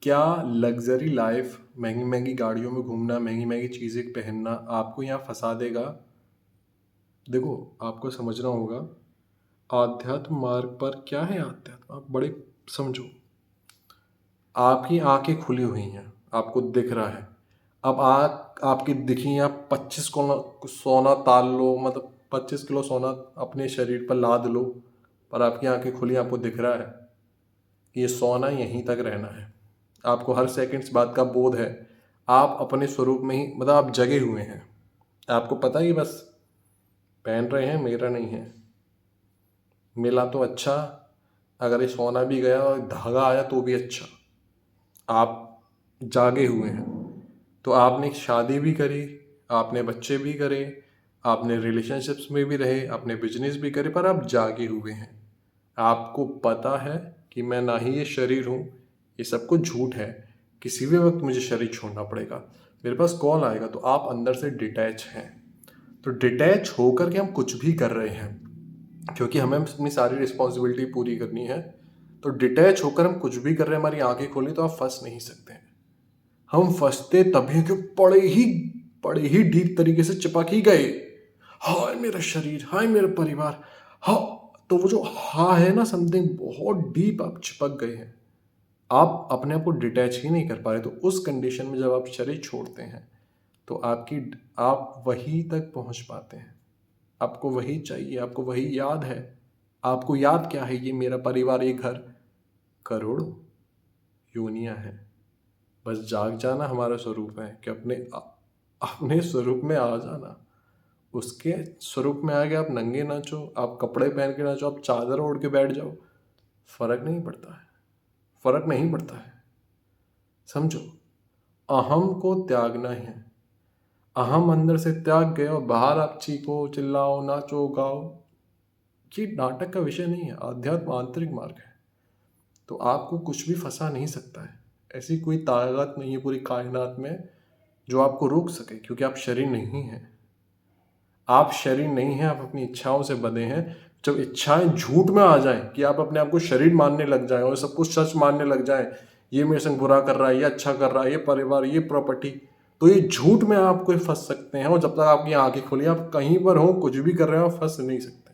क्या luxury life, महँगी-महँगी गाड़ियों में घूमना, महँगी-महँगी चीज़ें पहनना आपको यहाँ फँसा देगा? देखो, आपको समझना होगा, आध्यात्म मार्ग पर क्या है आध्यात्म? आप बड़े समझो, आपकी आँखें खुली हुई हैं, आपको दिख रहा है। अब आँख आपकी दिखी, आप 25 को सोना ताल लो, मतलब 25 किलो सोना अपने शरीर पर लाद लो, पर आपकी आँखें खुली, आपको दिख रहा है कि ये सोना यहीं तक रहना है। आपको हर सेकंड इस बात का बोध है, आप अपने स्वरूप में ही, मतलब आप जगे हुए हैं। आपको पता है कि बस पहन रहे हैं, मेरा नहीं है। मिला तो अच्छा, अगर ये सोना भी गया और धागा आया तो भी अच्छा। आप जागे हुए हैं। तो आपने शादी भी करी, आपने बच्चे भी करे, आपने रिलेशनशिप्स में भी रहे, आपने बिजनेस भी करे, पर आप जागे हुए हैं। आपको पता है कि मैं ना ही ये शरीर हूँ, ये सब कुछ झूठ है, किसी भी वक्त मुझे शरीर छोड़ना पड़ेगा, मेरे पास कॉल आएगा। तो आप अंदर से डिटैच हैं। तो डिटैच होकर के हम कुछ भी कर रहे हैं, क्योंकि हमें अपनी सारी रिस्पॉन्सिबिलिटी पूरी करनी है। तो डिटैच होकर हम कुछ भी कर रहे हैं, हमारी आंखें खोली तो आप फंस नहीं सकते हैं। हम फंसते तभी कि बड़े ही डीप तरीके से चिपक ही गए। हाय मेरा शरीर, हाय मेरा परिवार, हाँ। तो वो जो हाँ है ना, समथिंग बहुत डीप आप चिपक गए हैं। आप अपने आप को डिटैच ही नहीं कर पा रहे। तो उस कंडीशन में जब आप शरीर छोड़ते हैं तो आप वहीं तक पहुंच पाते हैं। आपको वही चाहिए, आपको वही याद है। आपको याद क्या है? ये मेरा परिवार, ये घर, करोड़ों योनियां हैं। बस जाग जाना हमारा स्वरूप है कि अपने स्वरूप में आ जाना। उसके स्वरूप में आके आप नंगे नाचो, आप कपड़े पहन के नाचो, आप चादर ओढ़ के बैठ जाओ, फर्क नहीं पड़ता है। फर्क नहीं पड़ता है। समझो, अहम को त्यागना है। अहम अंदर से त्याग गए और बाहर आप चीखो, चिल्लाओ, नाचो, गाओ, ये नाटक का विषय नहीं है। आध्यात्म आंतरिक मार्ग है। तो आपको कुछ भी फंसा नहीं सकता है। ऐसी कोई ताकत नहीं है पूरी कायनात में जो आपको रोक सके, क्योंकि आप शरीर नहीं हैं। आप शरीर नहीं हैं, आप अपनी इच्छाओं से बंधे हैं। जब इच्छाएं झूठ में आ जाएं कि आप अपने आप को शरीर मानने लग जाएं और सब कुछ सच मानने लग जाएं, ये मेरे संग बुरा कर रहा है, ये अच्छा कर रहा है, ये परिवार, ये प्रॉपर्टी, तो ये झूठ में आपको फंस सकते हैं। और जब तक आपकी आंखें खुली, आप कहीं पर हो, कुछ भी कर रहे हो, आप फंस नहीं सकते।